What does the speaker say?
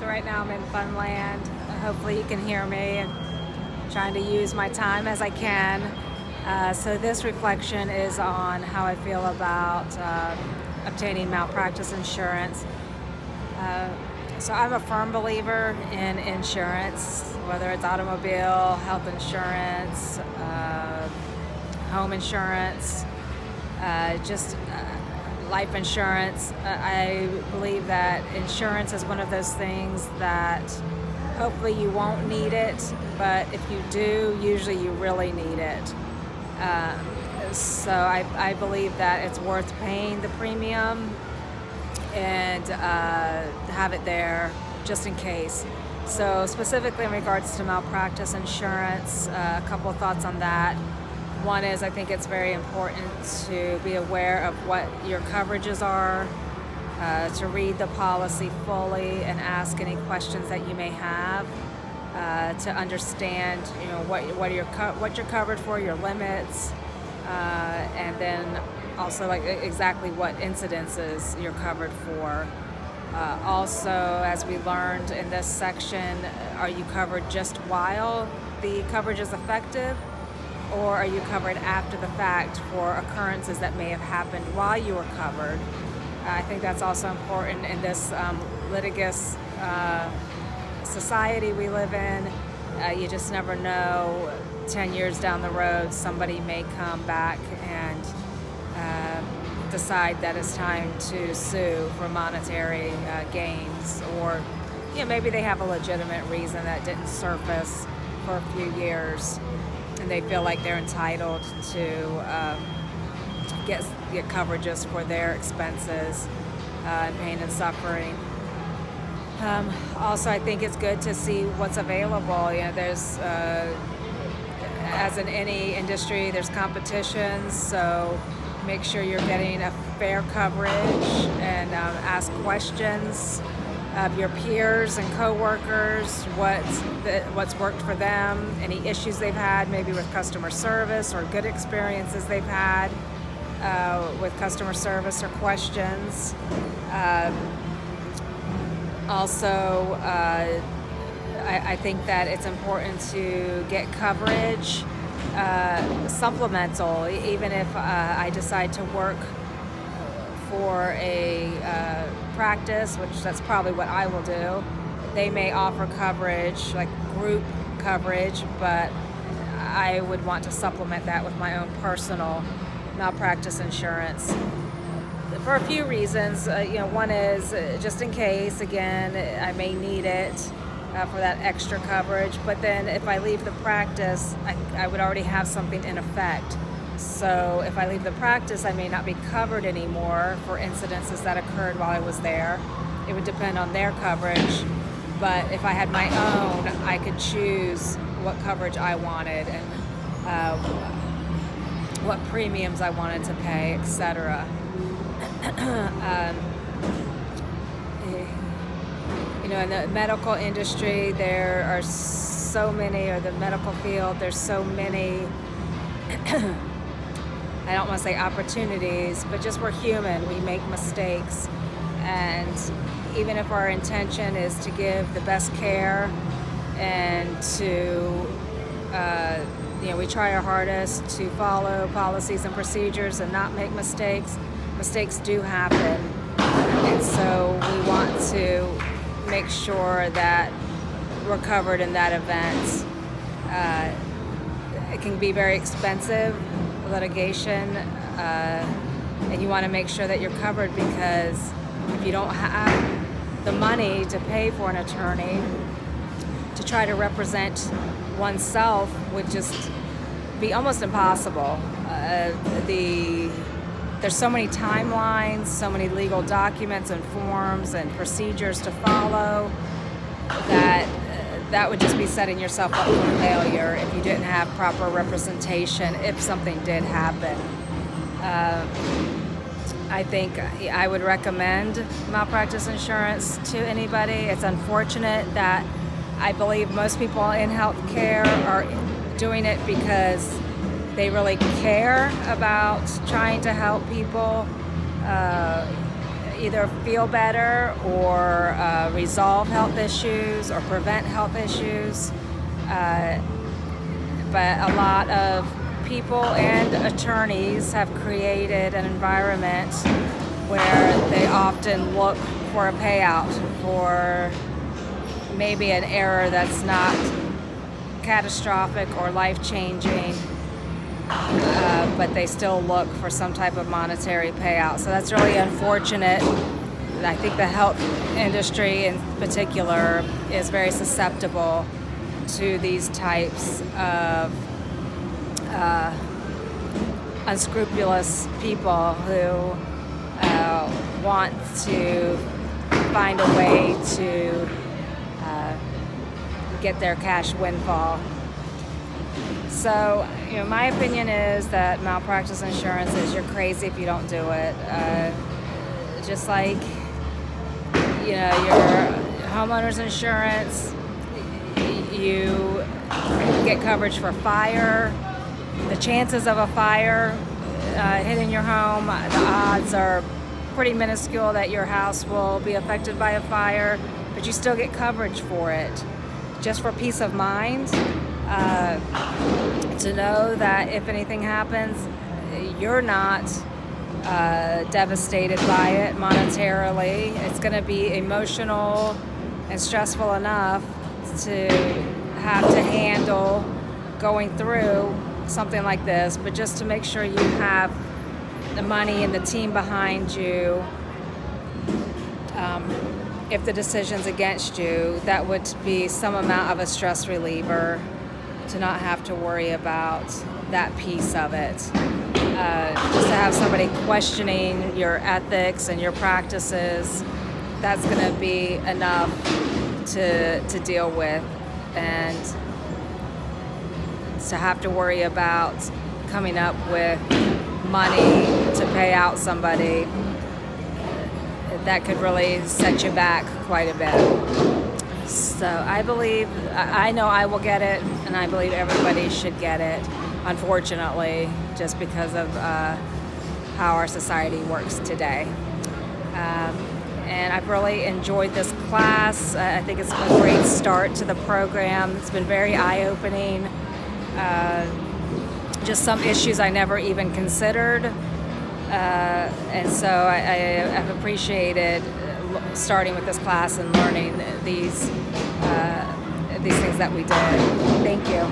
So right now I'm in Funland. Hopefully you can hear me. I'm trying to use my time as I can. So this reflection is on how I feel about obtaining malpractice insurance. So I'm a firm believer in insurance, whether it's automobile, health insurance, home insurance, just life insurance. I believe that insurance is one of those things that hopefully you won't need it, but if you do, usually you really need it. So I believe that it's worth paying the premium and have it there just in case. So specifically in regards to malpractice insurance, a couple of thoughts on that. One is I think it's very important to be aware of what your coverages are, to read the policy fully and ask any questions that you may have, to understand what you're covered for, your limits, and then also like exactly what incidences you're covered for. Also, as we learned in this section, are you covered just while the coverage is effective? Or are you covered after the fact for occurrences that may have happened while you were covered? I think that's also important in this litigious society we live in. You just never know, 10 years down the road, somebody may come back and decide that it's time to sue for monetary gains, or maybe they have a legitimate reason that didn't surface for a few years, and they feel like they're entitled to get coverages for their expenses and pain and suffering. Also, I think it's good to see what's available. There's, as in any industry, there's competitions, so make sure you're getting a fair coverage and ask questions of your peers and coworkers, what's worked for them, any issues they've had maybe with customer service or good experiences they've had with customer service or questions. Also, I think that it's important to get coverage supplemental, even if I decide to work for a practice, which that's probably what I will do. They may offer coverage, like group coverage, but I would want to supplement that with my own personal malpractice insurance for a few reasons. One is just in case, again, I may need it for that extra coverage, but then if I leave the practice, I would already have something in effect. So if I leave the practice, I may not be covered anymore for incidences that occurred while I was there. It would depend on their coverage, but if I had my own, I could choose what coverage I wanted and what premiums I wanted to pay, etc. In the medical industry, there are so many, or the medical field, there's so many, I don't want to say opportunities, but just we're human, we make mistakes. And even if our intention is to give the best care and to, we try our hardest to follow policies and procedures and not make mistakes, mistakes do happen. And so we want to make sure that we're covered in that event. It can be very expensive, litigation, and you want to make sure that you're covered, because if you don't have the money to pay for an attorney to try to represent oneself would just be almost impossible. There's so many timelines, so many legal documents and forms and procedures to follow that would just be setting yourself up for failure if you didn't have proper representation if something did happen. I think I would recommend malpractice insurance to anybody. It's unfortunate that I believe most people in healthcare are doing it because they really care about trying to help people. either feel better or resolve health issues or prevent health issues. But a lot of people and attorneys have created an environment where they often look for a payout for maybe an error that's not catastrophic or life-changing, but they still look for some type of monetary payout. So that's really unfortunate. I think the health industry in particular is very susceptible to these types of unscrupulous people who want to find a way to get their cash windfall. So, my opinion is that malpractice insurance is you're crazy if you don't do it. Just like, your homeowner's insurance, you get coverage for fire. The chances of a fire hitting your home, the odds are pretty minuscule that your house will be affected by a fire, but you still get coverage for it. Just for peace of mind, to know that if anything happens, you're not devastated by it monetarily. It's going to be emotional and stressful enough to have to handle going through something like this, but just to make sure you have the money and the team behind you. If the decision's against you, that would be some amount of a stress reliever to not have to worry about that piece of it. Just to have somebody questioning your ethics and your practices, that's going to be enough to deal with. And to have to worry about coming up with money to pay out somebody, that could really set you back quite a bit. So I know I will get it, and I believe everybody should get it, unfortunately, just because of how our society works today. And I've really enjoyed this class. I think it's a great start to the program. It's been very eye-opening. Just some issues I never even considered. And so I've appreciated starting with this class and learning these things that we did. Thank you.